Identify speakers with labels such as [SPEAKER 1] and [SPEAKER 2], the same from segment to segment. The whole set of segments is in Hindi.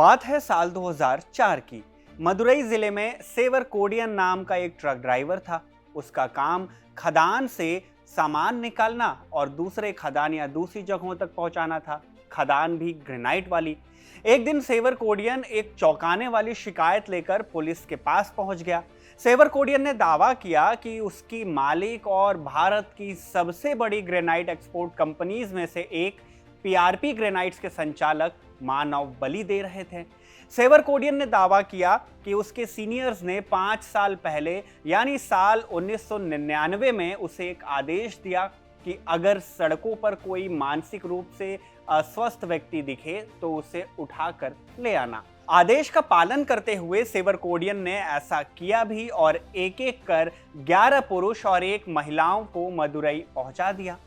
[SPEAKER 1] बात है साल 2004 की। मदुरई जिले में सेवर कोडियन नाम का एक ट्रक ड्राइवर था। उसका काम खदान से सामान निकालना और दूसरे खदान या दूसरी जगहों तक पहुंचाना था, खदान भी ग्रेनाइट वाली। एक दिन सेवर कोडियन एक चौंकाने वाली शिकायत लेकर पुलिस के पास पहुंच गया। सेवर कोडियन ने दावा किया कि उसकी मालिक और भारत की सबसे बड़ी ग्रेनाइट एक्सपोर्ट कंपनीज में से एक पीआरपी ग्रेनाइट्स के संचालक मानव बलि दे रहे थे। सेवर कोडियन ने दावा किया कि उसके सीनियर्स ने 5 साल पहले यानी साल 1999 में उसे एक आदेश दिया कि अगर सड़कों पर कोई मानसिक रूप से अस्वस्थ व्यक्ति दिखे तो उसे उठाकर ले आना। आदेश का पालन करते हुए सेवर कोडियन ने ऐसा किया भी और एक एक कर 11 पुरुष और 1 महिलाओं को मदुरई पहुंचा दिया।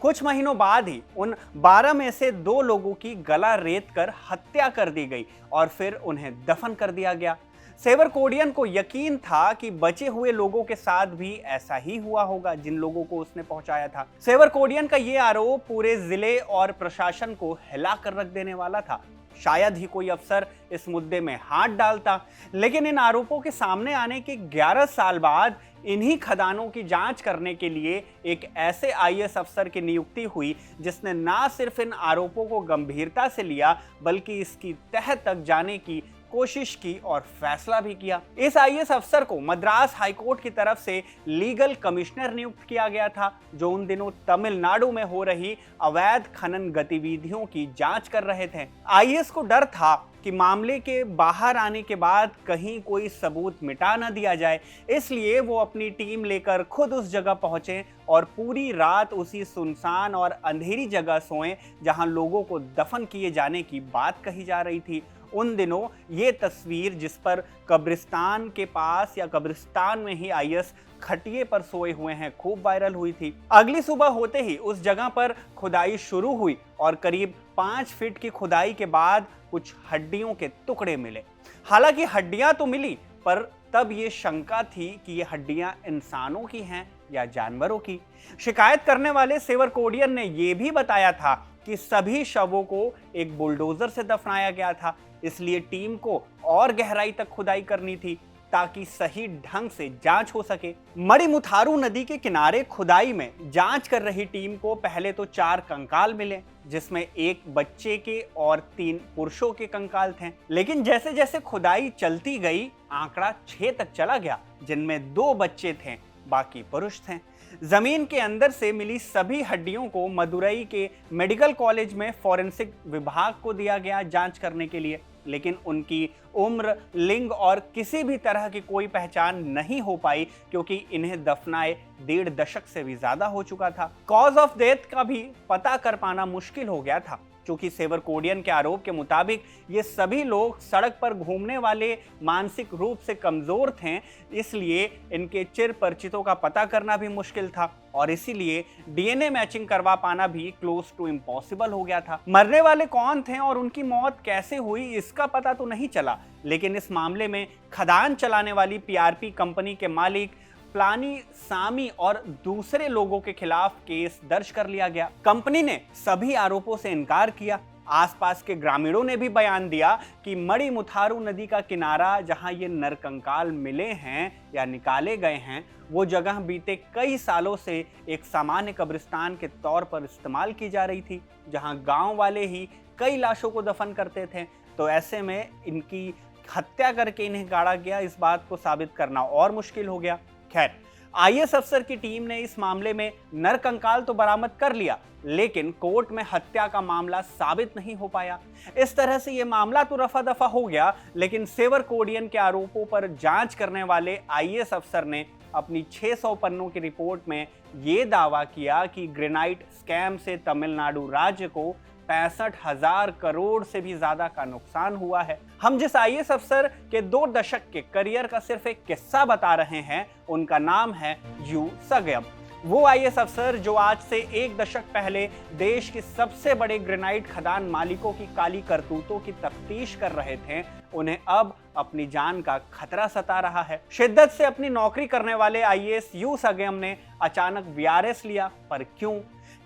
[SPEAKER 1] कुछ महीनों बाद ही उन 12 में से 2 लोगों की गला रेत कर हत्या कर दी गई और फिर उन्हें दफन कर दिया गया। सेवर कोडियन को यकीन था कि बचे हुए लोगों के साथ भी ऐसा ही हुआ होगा जिन लोगों को उसने पहुंचाया था। सेवर कोडियन का यह आरोप पूरे जिले और प्रशासन को हिला कर रख देने वाला था। शायद ही कोई अफसर इस मुद्दे में हाथ डालता, लेकिन इन आरोपों के सामने आने के 11 साल बाद इन्हीं खदानों की जांच करने के लिए एक ऐसे आईएएस अफसर की नियुक्ति हुई जिसने ना सिर्फ इन आरोपों को गंभीरता से लिया बल्कि इसकी तह तक जाने की कोशिश की और फैसला भी किया। इस आईएएस अफसर को मद्रास हाईकोर्ट की तरफ से लीगल कमिश्नर नियुक्त किया गया था, जो उन दिनों तमिलनाडु में हो रही अवैध खनन गतिविधियों की जांच कर रहे थे। आईएएस को डर था कि मामले के बाहर आने के बाद कहीं कोई सबूत मिटा न दिया जाए, इसलिए वो अपनी टीम लेकर खुद उस जगह पहुंचे और पूरी रात उसी सुनसान और अंधेरी जगह सोए जहां लोगों को दफन किए जाने की बात कही जा रही थी। उन दिनों ये तस्वीर जिस पर कब्रिस्तान के पास या कब्रिस्तान में ही आईएएस खटिए पर सोए हुए हैं खूब वायरल हुई थी। अगली सुबह होते ही उस जगह पर खुदाई शुरू हुई और करीब 5 फीट की खुदाई के बाद कुछ हड्डियों के टुकड़े मिले। हालांकि हड्डियां तो मिली, पर तब ये शंका थी कि ये हड्डियां इंसानों की हैं या जानवरों की। शिकायत करने वाले सेवर कोडियन ने यह भी बताया था कि सभी शवों को एक बुलडोजर से दफनाया गया था, इसलिए टीम को और गहराई तक खुदाई करनी थी ताकि सही ढंग से जांच हो सके। मड़ीमुथारू नदी के किनारे खुदाई में जांच कर रही टीम को पहले तो 4 कंकाल मिले, जिसमें 1 बच्चे के और 3 पुरुषों के कंकाल थे। लेकिन जैसे जैसे खुदाई चलती गई आंकड़ा 6 तक चला गया, जिनमें 2 बच्चे थे, बाकी पुरुष थे। जमीन के अंदर से मिली सभी हड्डियों को मदुरई के मेडिकल कॉलेज में फॉरेंसिक विभाग को दिया गया जांच करने के लिए, लेकिन उनकी उम्र, लिंग और किसी भी तरह की कोई पहचान नहीं हो पाई क्योंकि इन्हें दफनाए 1.5 दशक से भी ज्यादा हो चुका था। कॉज ऑफ डेथ का भी पता कर पाना मुश्किल हो गया था, क्योंकि सेवर कोडियन के आरोप के मुताबिक ये सभी लोग सड़क पर घूमने वाले मानसिक रूप से कमजोर थे, इसलिए इनके चिर परिचितों का पता करना भी मुश्किल था और इसीलिए डीएनए मैचिंग करवा पाना भी क्लोज टू इम्पॉसिबल हो गया था। मरने वाले कौन थे और उनकी मौत कैसे हुई इसका पता तो नहीं चला, लेकिन इस मामले में खदान चलाने वाली पीआरपी कंपनी के मालिक प्लानी सामी और दूसरे लोगों के खिलाफ केस दर्ज कर लिया गया। कंपनी ने सभी आरोपों से इनकार किया। आसपास के ग्रामीणों ने भी बयान दिया कि मड़ीमुथारू नदी का किनारा जहां ये नरकंकाल मिले हैं या निकाले गए हैं, वो जगह बीते कई सालों से एक सामान्य कब्रिस्तान के तौर पर इस्तेमाल की जा रही थी, जहां गांव वाले ही कई लाशों को दफन करते थे। तो ऐसे में इनकी हत्या करके इन्हें गाड़ा गया, इस बात को साबित करना और मुश्किल हो गया। खैर, आईएएस अफसर की टीम ने इस मामले में नरकंकाल तो बरामद कर लिया, लेकिन कोर्ट में हत्या का मामला साबित नहीं हो पाया। इस तरह से यह मामला तो रफा दफा हो गया, लेकिन सेवर कोडियन के आरोपों पर जांच करने वाले आईएएस अफसर ने अपनी 600 पन्नों की रिपोर्ट में यह दावा किया कि ग्रेनाइट स्कैम से तमिलनाडु राज्य को 65,000 करोड़ से भी ज्यादा का नुकसान हुआ है। हम जिस आईएएस अफसर के 2 दशक के करियर का सिर्फ एक किस्सा बता रहे हैं, उनका नाम है यू सगयम। वो आईएएस अफसर जो आज से 1 दशक पहले देश के सबसे बड़े ग्रेनाइट खदान मालिकों की काली करतूतों की तफ्तीश कर रहे थे, उन्हें अब अपनी जान का खतरा सता रहा है। शिद्दत से अपनी नौकरी करने वाले आईएएस यू सगयम ने अचानक वीआरएस लिया, पर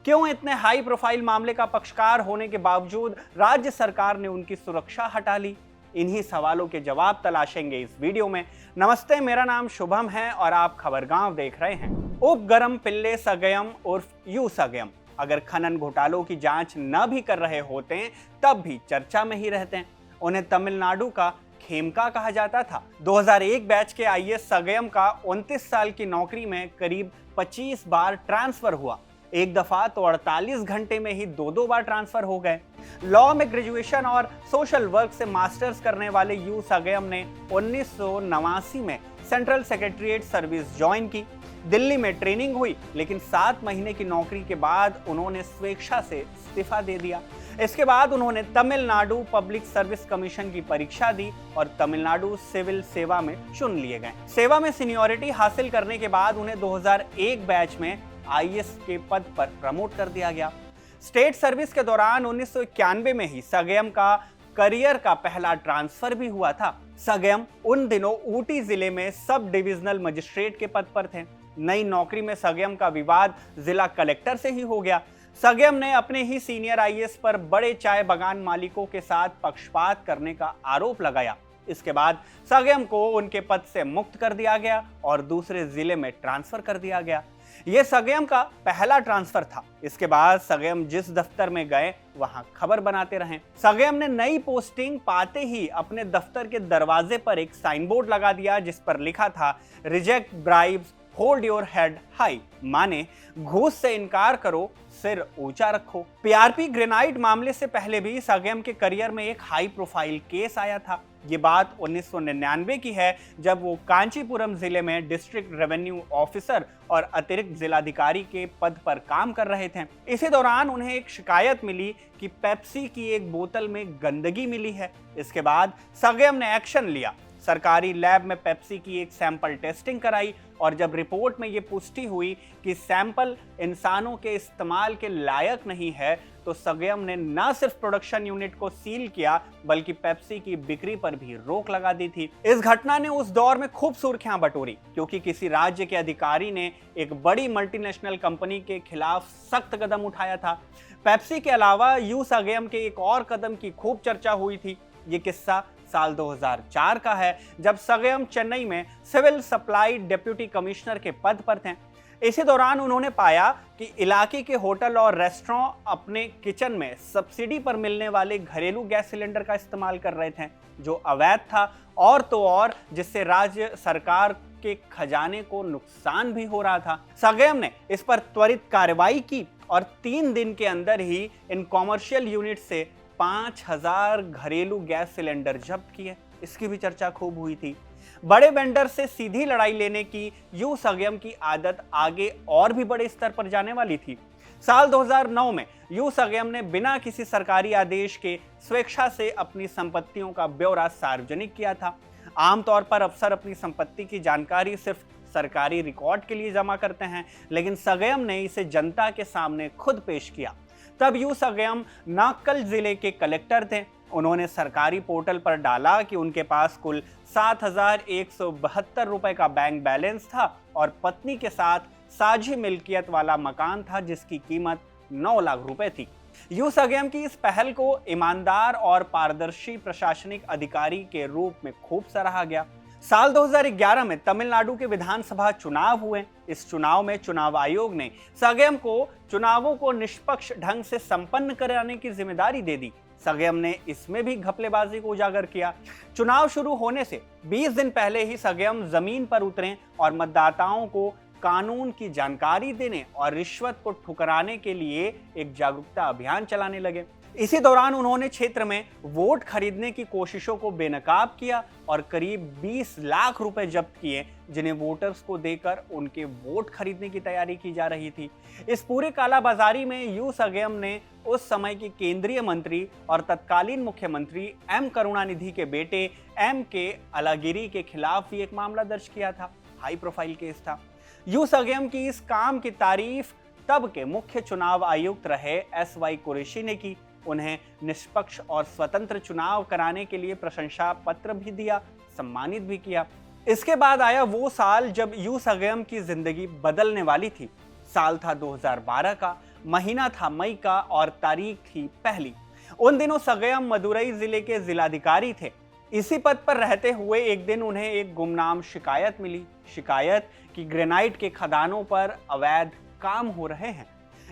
[SPEAKER 1] क्यों इतने हाई प्रोफाइल मामले का पक्षकार होने के बावजूद राज्य सरकार ने उनकी सुरक्षा हटा ली? इन्हीं सवालों के जवाब तलाशेंगे इस वीडियो में। नमस्ते, मेरा नाम शुभम है और आप खबरगांव देख रहे हैं। उपगरम पिल्ले सगयम उर्फ यू सगयम अगर खनन घोटालों की जांच न भी कर रहे होते हैं तब भी चर्चा में ही रहते हैं। उन्हें तमिलनाडु का खेमका कहा जाता था। 2001 बैच के आईएएस सगयम का 29 साल की नौकरी में करीब 25 बार ट्रांसफर हुआ। एक दफा तो 48 घंटे में ही दो बार ट्रांसफर हो गए। लॉ में ग्रेजुएशन और सोशल वर्क से मास्टर्स करने वाले यू सगयम ने 1989 में सेंट्रल सेक्रेटरीट सर्विस ज्वाइन की। दिल्ली में ट्रेनिंग हुई, लेकिन 7 महीने की नौकरी के बाद उन्होंने स्वेच्छा से इस्तीफा दे दिया। इसके बाद उन्होंने तमिलनाडु पब्लिक सर्विस कमीशन की परीक्षा दी और तमिलनाडु सिविल सेवा में चुन लिए गए। सेवा में सीनियरिटी हासिल करने के बाद उन्हें 2001 बैच में आईएएस के पद पर प्रमोट कर दिया गया। स्टेट सर्विस के दौरान 1991 में ही सगयम का करियर का पहला ट्रांसफर भी हुआ था। सगयम उन दिनों ऊटी जिले में सब डिविजनल मजिस्ट्रेट के पद पर थे। नई नौकरी में सगयम का विवाद जिला कलेक्टर से ही हो गया। सगयम ने अपने ही सीनियर आईएएस पर बड़े चाय बागान मालिकों के साथ पक्षपात करने का आरोप लगाया। इसके बाद सगयम को उनके पद से मुक्त कर दिया गया और दूसरे जिले में ट्रांसफर कर दिया गया। यह सगयम का पहला ट्रांसफर था। इसके बाद सगयम जिस दफ्तर में गए वहां खबर बनाते रहे। सगयम ने नई पोस्टिंग पाते ही अपने दफ्तर के दरवाजे पर एक साइन बोर्ड लगा दिया जिस पर लिखा था, reject bribes, hold your head high, माने घूस से इनकार करो, सिर ऊंचा रखो। पीआरपी ग्रेनाइट मामले से पहले भी सगयम के करियर में एक हाई प्रोफाइल केस आया था। ये बात 1999 की है, जब वो कांचीपुरम जिले में डिस्ट्रिक्ट रेवेन्यू ऑफिसर और अतिरिक्त जिलाधिकारी के पद पर काम कर रहे थे। इसी दौरान उन्हें एक शिकायत मिली कि पेप्सी की एक बोतल में गंदगी मिली है। इसके बाद सगयम ने एक्शन लिया। सरकारी लैब में पेप्सी की एक सैंपल टेस्टिंग कराई और जब रिपोर्ट में ये पुष्टि हुई कि सैंपल इंसानों के इस्तेमाल के लायक नहीं है, तो सगयम ने न सिर्फ प्रोडक्शन यूनिट को सील किया बल्कि पेप्सी की बिक्री पर भी रोक लगा दी थी। इस घटना ने उस दौर में खूब सुर्खियां बटोरी, क्योंकि किसी राज्य के अधिकारी ने एक बड़ी मल्टीनेशनल कंपनी के खिलाफ सख्त कदम उठाया था। पेप्सी के अलावा यू सगयम के एक और कदम की खूब चर्चा हुई थी। ये किस्सा साल 2004 का है, जब सगयम चेन्नई में सिविल सप्लाई डिप्टी कमिश्नर के पद पर थे। इसी दौरान उन्होंने पाया कि इलाके के होटल और रेस्टोरेंट अपने किचन में सब्सिडी पर मिलने वाले घरेलू गैस सिलेंडर का इस्तेमाल कर रहे थे, जो अवैध था और तो और जिससे राज्य सरकार के खजाने को नुकसान भी हो रहा था। सगयम ने इस पर त्वरित कार्रवाई की और 3 दिन के अंदर ही इन कॉमर्शियल यूनिट से 5000 घरेलू गैस सिलेंडर जब्त किए। इसकी भी चर्चा खूब हुई थी। बड़े वेंडर से सीधी लड़ाई लेने की यू सगयम की आदत आगे और भी बड़े स्तर पर जाने वाली थी। साल 2009 में यू सगयम ने बिना किसी सरकारी आदेश के स्वेच्छा से अपनी संपत्तियों का ब्यौरा सार्वजनिक किया था। आमतौर पर अफसर अपनी संपत्ति की जानकारी सिर्फ सरकारी रिकॉर्ड के लिए जमा करते हैं, लेकिन सगयम ने इसे जनता के सामने खुद पेश किया। तब यू सगयम नाक्कल जिले के कलेक्टर थे। उन्होंने सरकारी पोर्टल पर डाला कि उनके पास कुल 7,172 रुपए का बैंक बैलेंस था और पत्नी के साथ साझी मिल्कियत वाला मकान था जिसकी कीमत 9 लाख रुपए थी। यू सगयम की इस पहल को ईमानदार और पारदर्शी प्रशासनिक अधिकारी के रूप में खूब सराहा गया। साल 2011 में तमिलनाडु के विधानसभा चुनाव हुए। इस चुनाव में चुनाव आयोग ने सगयम को चुनावों को निष्पक्ष ढंग से संपन्न कराने की जिम्मेदारी दे दी। सगयम ने इसमें भी घपलेबाजी को उजागर किया। चुनाव शुरू होने से 20 दिन पहले ही सगयम जमीन पर उतरे और मतदाताओं को कानून की जानकारी देने और रिश्वत को ठुकराने के लिए एक जागरूकता अभियान चलाने लगे। इसी दौरान उन्होंने क्षेत्र में वोट खरीदने की कोशिशों को बेनकाब किया और करीब 20 लाख रुपए जब्त किए, जिन्हें वोटर्स को देकर उनके वोट खरीदने की तैयारी की जा रही थी। इस पूरे कालाबाजारी में यू सगयम ने उस समय के केंद्रीय मंत्री और तत्कालीन मुख्यमंत्री एम करुणानिधि के बेटे एम के अलागिरी के खिलाफ भी एक मामला दर्ज किया था। हाई प्रोफाइल केस था। यू सगयम की इस काम की तारीफ तब के मुख्य चुनाव आयुक्त रहे SY कुरैशी ने की। उन्हें निष्पक्ष और स्वतंत्र चुनाव कराने के लिए प्रशंसा पत्र भी दिया, सम्मानित भी किया। इसके बाद आया वो साल जब यू सगयम की जिंदगी बदलने वाली थी। साल था 2012 का, महीना था मई का और तारीख थी पहली। उन दिनों सगयम मदुरई जिले के जिलाधिकारी थे। इसी पद पर रहते हुए एक दिन उन्हें एक गुमनाम शिकायत मिली। शिकायत कि ग्रेनाइट के खदानों पर अवैध काम हो रहे हैं।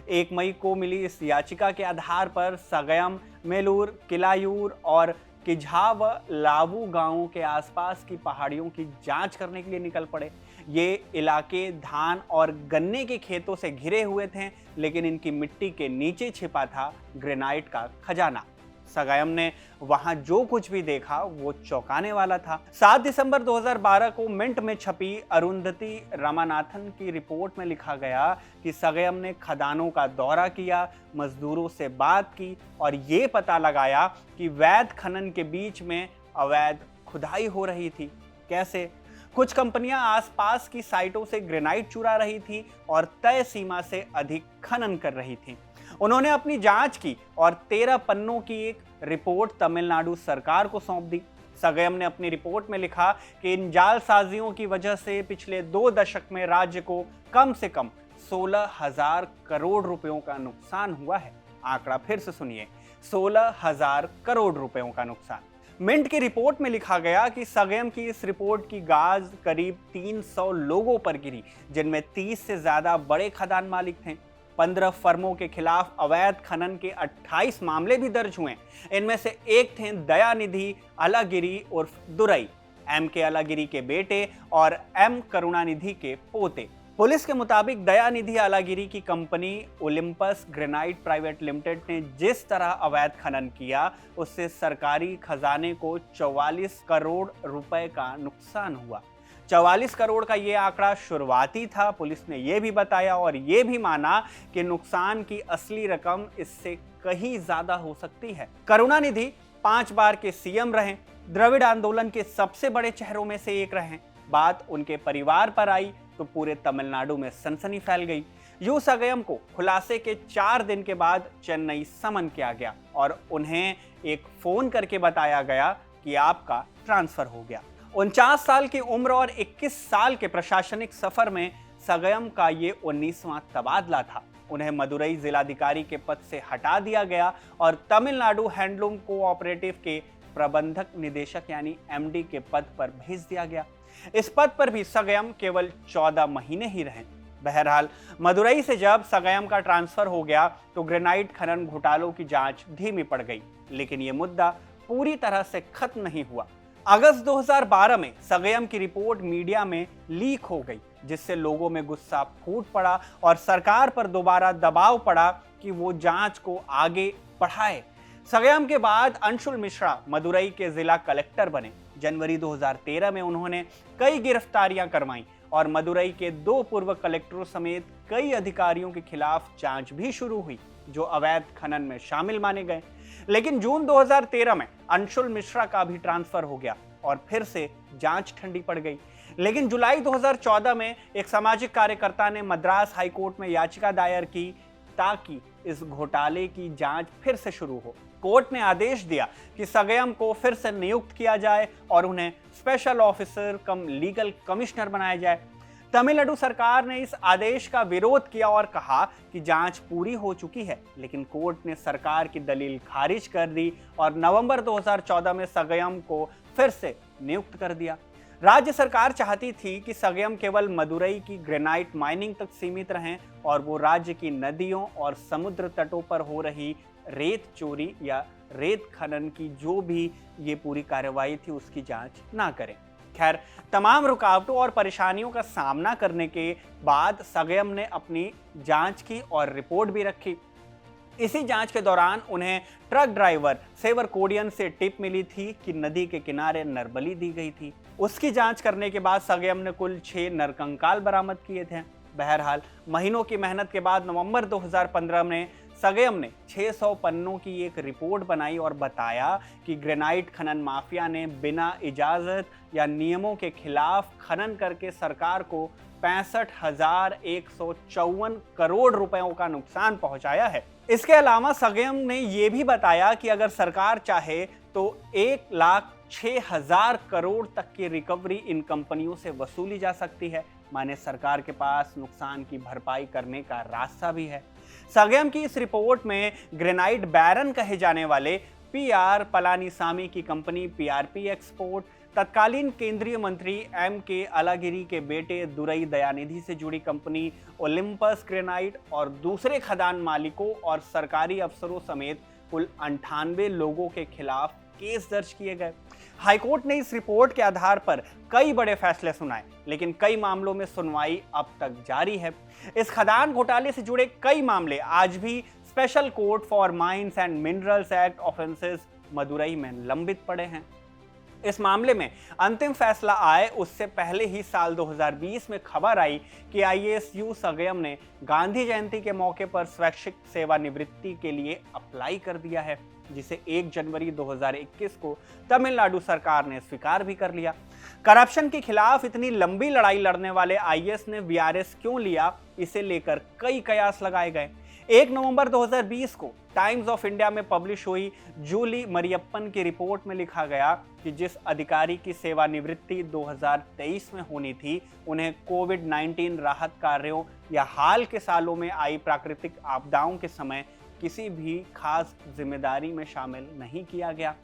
[SPEAKER 1] 1 मई को मिली इस याचिका के आधार पर सगयम, मेलूर, किलायूर और किझा व लाबू गांवों के आसपास की पहाड़ियों की जांच करने के लिए निकल पड़े। ये इलाके धान और गन्ने के खेतों से घिरे हुए थे, लेकिन इनकी मिट्टी के नीचे छिपा था ग्रेनाइट का खजाना। सगयम ने वहां जो कुछ भी देखा वो चौंकाने वाला था। 7 दिसंबर 2012 को मिंट में छपी अरुंधति रामानाथन की रिपोर्ट में लिखा गया कि सगयम ने खदानों का दौरा किया, मजदूरों से बात की और ये पता लगाया कि वैध खनन के बीच में अवैध खुदाई हो रही थी। कैसे? कुछ कंपनियां आसपास की साइटों से ग्रेनाइट चुरा रही थी और तय सीमा से अधिक खनन कर रही थी। उन्होंने अपनी जांच की और 13 पन्नों की एक रिपोर्ट तमिलनाडु सरकार को सौंप दी। सगयम ने अपनी रिपोर्ट में लिखा कि इन जालसाजियों की वजह से पिछले 2 दशक में राज्य को कम से कम 16,000 करोड़ रुपयों का नुकसान हुआ है। आंकड़ा फिर से सुनिए, 16,000 करोड़ रुपयों का नुकसान। मिंट की रिपोर्ट में लिखा गया कि सगयम की इस रिपोर्ट की गाज करीब 300 लोगों पर गिरी, जिनमें 30 से ज्यादा बड़े खदान मालिक थे। 15 फर्मों के खिलाफ अवैध खनन के 28 मामले भी दर्ज हुए। इनमें से एक थे दयानिधि अलागिरी उर्फ दुरई, एम के अलागिरी के बेटे और एम करुणानिधि के पोते। पुलिस के मुताबिक दयानिधि अलागिरी की company Olympus granite private limited ने जिस तरह अवैध खनन किया, उससे सरकारी खजाने को 44 करोड़ रुपए का नुकसान हुआ। 44 करोड़ का ये आंकड़ा शुरुआती था। पुलिस ने यह भी बताया और ये भी माना कि नुकसान की असली रकम इससे कहीं ज्यादा हो सकती है। करुणानिधि 5 बार के सीएम रहे, द्रविड़ आंदोलन के सबसे बड़े चेहरों में से एक रहे। बात उनके परिवार पर आई तो पूरे तमिलनाडु में सनसनी फैल गई। यू सगयम को खुलासे के 4 दिन के बाद चेन्नई समन किया गया और उन्हें एक फोन करके बताया गया कि आपका ट्रांसफर हो गया। 49 साल की उम्र और 21 साल के प्रशासनिक सफर में सगयम का ये 19वां तबादला था। उन्हें मदुरई जिलाधिकारी के पद से हटा दिया गया और तमिलनाडु हैंडलूम कोऑपरेटिव के प्रबंधक निदेशक यानी एमडी के पद पर भेज दिया गया। इस पद पर भी सगयम केवल 14 महीने ही रहे। बहरहाल मदुरई से जब सगयम का ट्रांसफर हो गया तो ग्रेनाइट खनन घोटालों की जांच धीमी पड़ गई, लेकिन यह मुद्दा पूरी तरह से खत्म नहीं हुआ। अगस्त 2012 में सगयम की रिपोर्ट मीडिया में लीक हो गई, जिससे लोगों में गुस्सा फूट पड़ा और सरकार पर दोबारा दबाव पड़ा कि वो जांच को आगे बढ़ाए। सगयम के बाद अंशुल मिश्रा मदुरई के जिला कलेक्टर बने। जनवरी 2013 में उन्होंने कई गिरफ्तारियां करवाईं और मदुरई के 2 पूर्व कलेक्टरों समेत कई अधिकारियों के खिलाफ जांच भी शुरू हुई, जो अवैध खनन में शामिल माने गए। लेकिन जून 2013 में अंशुल मिश्रा का भी ट्रांसफर हो गया और फिर से जांच ठंडी पड़ गई। लेकिन जुलाई 2014 में एक सामाजिक कार्यकर्ता ने मद्रास हाईकोर्ट में याचिका दायर की ताकि इस घोटाले की जांच फिर से शुरू हो। कोर्ट ने आदेश दिया कि सगयम को फिर से नियुक्त किया जाए और उन्हें स्पेशल ऑफिसर कम लीगल कमिश्नर बनाया जाए। तमिलनाडु सरकार ने इस आदेश का विरोध किया और कहा कि जांच पूरी हो चुकी है, लेकिन कोर्ट ने सरकार की दलील खारिज कर दी और नवंबर 2014 में सगयम को फिर से नियुक्त कर दिया। राज्य सरकार चाहती थी कि सगयम केवल मदुरई की ग्रेनाइट माइनिंग तक सीमित रहें और वो राज्य की नदियों और समुद्र तटों पर हो रही रेत चोरी या रेत खनन की जो भी ये पूरी कार्रवाई थी उसकी जांच ना करें। खैर, तमाम रुकावटों और परेशानियों का सामना करने के बाद सगयम ने अपनी जांच की और रिपोर्ट भी रखी। इसी जांच के दौरान उन्हें ट्रक ड्राइवर सेवर कोडियन से टिप मिली थी कि नदी के किनारे नरबली दी गई थी। उसकी जांच करने के बाद सगयम ने कुल 6 नरकंकाल बरामद किए थे। बहरहाल महीनों की मेहनत के बाद नवंबर 2015 में सगयम ने 600 पन्नों की एक रिपोर्ट बनाई और बताया कि ग्रेनाइट खनन माफिया ने बिना इजाजत या नियमों के खिलाफ खनन करके सरकार को 65,154 करोड़ रुपयों का नुकसान पहुंचाया है। इसके अलावा सगयम ने यह भी बताया कि अगर सरकार चाहे तो 1,06,000 करोड़ तक की रिकवरी इन कंपनियों से वसूली जा सकती है। माने सरकार के पास नुकसान की भरपाई करने का रास्ता भी है। सगयम की इस रिपोर्ट में ग्रेनाइट बैरन कहे जाने वाले पीआर पलानीसामी की कंपनी पीआरपी एक्सपोर्ट, तत्कालीन केंद्रीय मंत्री एम.के. अलागिरी के बेटे दुरई दयानिधि से जुड़ी कंपनी ओलिम्पस ग्रेनाइट और दूसरे खदान मालिकों और सरकारी अफसरों समेत कुल 98 लोगों के खिलाफ केस दर्ज किए गए। हाईकोर्ट ने इस रिपोर्ट के आधार पर कई बड़े फैसले सुनाए, लेकिन कई मामलों में सुनवाई अब तक जारी है। इस खदान घोटाले से जुड़े कई मामले आज भी special court for mines and minerals act offences Madurai में लंबित पड़े हैं। इस मामले में अंतिम फैसला आए उससे पहले ही साल 2020 में खबर आई कि आईएएस यू सगयम ने गांधी जयंती के मौके पर स्वैच्छिक सेवानिवृत्ति के लिए अप्लाई कर दिया है, जिसे 1 जनवरी 2021 को तमिलनाडु सरकार ने स्वीकार भी कर लिया। करप्शन के खिलाफ इतनी लंबी लड़ाई लड़ने वाले आईएएस ने वीआरएस क्यों लिया, इसे लेकर कई कयास लगाए गए। 1 नवंबर 2020 को टाइम्स ऑफ इंडिया में पब्लिश हुई जूली मरियप्पन की रिपोर्ट में लिखा गया कि जिस अधिकारी की सेवानिवृत्ति 2023 में होनी थी, उन्हें कोविड-19 राहत कार्यों या हाल के सालों में आई प्राकृतिक आपदाओं के समय किसी भी खास जिम्मेदारी में शामिल नहीं किया गया।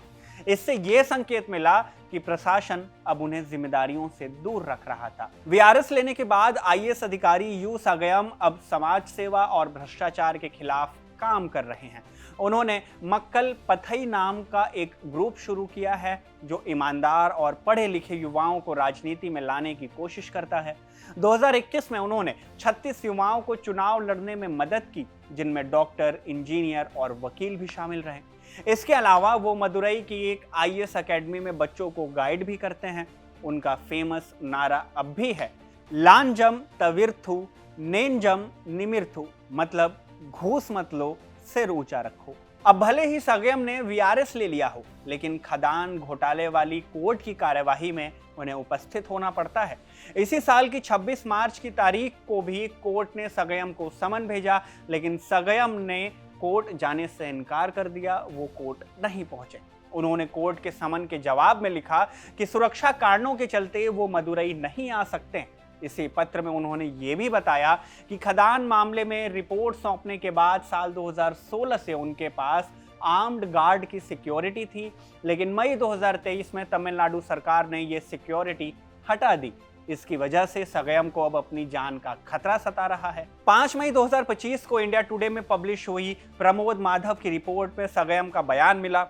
[SPEAKER 1] इससे यह संकेत मिला कि प्रशासन अब उन्हें जिम्मेदारियों से दूर रख रहा था। वीआरएस लेने के बाद आईएएस अधिकारी यू सगयम अब समाज सेवा और भ्रष्टाचार के खिलाफ काम कर रहे हैं। उन्होंने मक्कल पथई नाम का एक ग्रुप शुरू किया है जो ईमानदार और पढ़े लिखे युवाओं को राजनीति में लाने की कोशिश करता है। 2021 में उन्होंने 36 युवाओं को चुनाव लड़ने में मदद की, जिनमें डॉक्टर, इंजीनियर और वकील भी शामिल रहे। इसके अलावा वो मदुरई की एक आईएएस एकेडमी में बच्चों को गाइड भी करते हैं। उनका फेमस नारा अब भी है, लांजम तविर्थु नेंजम निमिर्थु, मतलब घूस मत लो, सिर ऊंचा रखो। अब भले ही सगयम ने वीआरएस ले लिया हो, लेकिन खदान घोटाले वाली कोर्ट की कार्यवाही में उन्हें उपस्थित होना पड़ता है। इसी साल की 26 मार्च की तारीख को भी कोर्ट ने सगयम को समन भेजा, लेकिन सगयम ने कोर्ट जाने से इनकार कर दिया। वो कोर्ट नहीं पहुंचे। उन्होंने कोर्ट के समन के जवाब में लिखा कि सुरक्षा कारणों के चलते वो मदुरई नहीं आ सकते। इसी पत्र में उन्होंने ये भी बताया कि खदान मामले में रिपोर्ट सौंपने के बाद साल 2016 से उनके पास आर्म्ड गार्ड की सिक्योरिटी थी, लेकिन मई 2023 में तमिलनाडु सरकार ने ये सिक्योरिटी हटा दी। इसकी वजह से सगयम को अब अपनी जान का खतरा सता रहा है। 5 मई 2025 को इंडिया टुडे में पब्लिश हुई प्रमोद माधव की रिपोर्ट में सगयम का बयान मिला।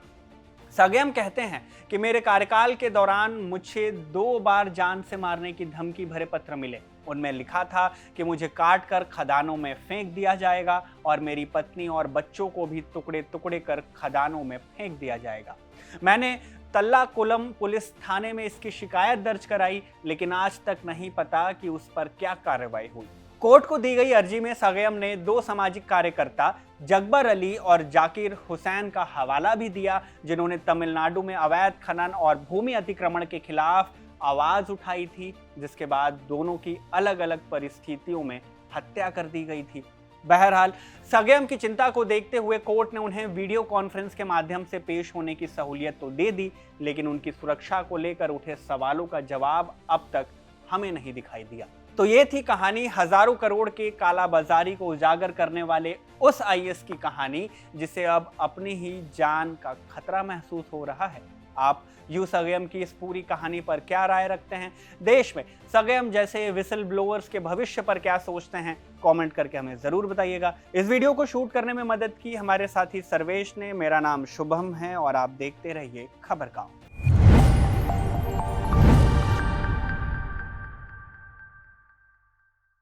[SPEAKER 1] सगयम कहते हैं कि मेरे कार्यकाल के दौरान मुझे 2 बार जान से मारने की धमकी भरे पत्र मिले। उनमें लिखा था कि मुझे काट कर खदानों में फेंक दिया जाएगा और मेरी पत्नी और बच्चों को भी टुकड़े टुकड़े कर खदानों में फेंक दिया जाएगा। मैंने तल्लाकुलम पुलिस थाने में इसकी शिकायत दर्ज कराई, लेकिन आज तक नहीं पता कि उस पर क्या कार्रवाई हुई। कोर्ट को दी गई अर्जी में सगयम ने 2 सामाजिक कार्यकर्ता जगबर अली और जाकिर हुसैन का हवाला भी दिया, जिन्होंने तमिलनाडु में अवैध खनन और भूमि अतिक्रमण के खिलाफ आवाज उठाई थी, जिसके बाद दोनों की अलग अलग परिस्थितियों में हत्या कर दी गई थी। बहरहाल सगयम की चिंता को देखते हुए कोर्ट ने उन्हें वीडियो कॉन्फ्रेंस के माध्यम से पेश होने की सहूलियत तो दे दी, लेकिन उनकी सुरक्षा को लेकर उठे सवालों का जवाब अब तक हमें नहीं दिखाई दिया। तो ये थी कहानी हजारों करोड़ के कालाबाजारी को उजागर करने वाले उस आईएएस की कहानी, जिसे अब अपनी ही जान का खतरा महसूस हो रहा है। आप यू सगयम की इस पूरी कहानी पर क्या राय रखते हैं? देश में सगयम जैसे विसल ब्लोअर्स के भविष्य पर क्या सोचते हैं? कमेंट करके हमें जरूर बताइएगा। इस वीडियो को शूट करने में मदद की हमारे साथी सर्वेश ने। मेरा नाम शुभम है और आप देखते रहिए खबर गाँव।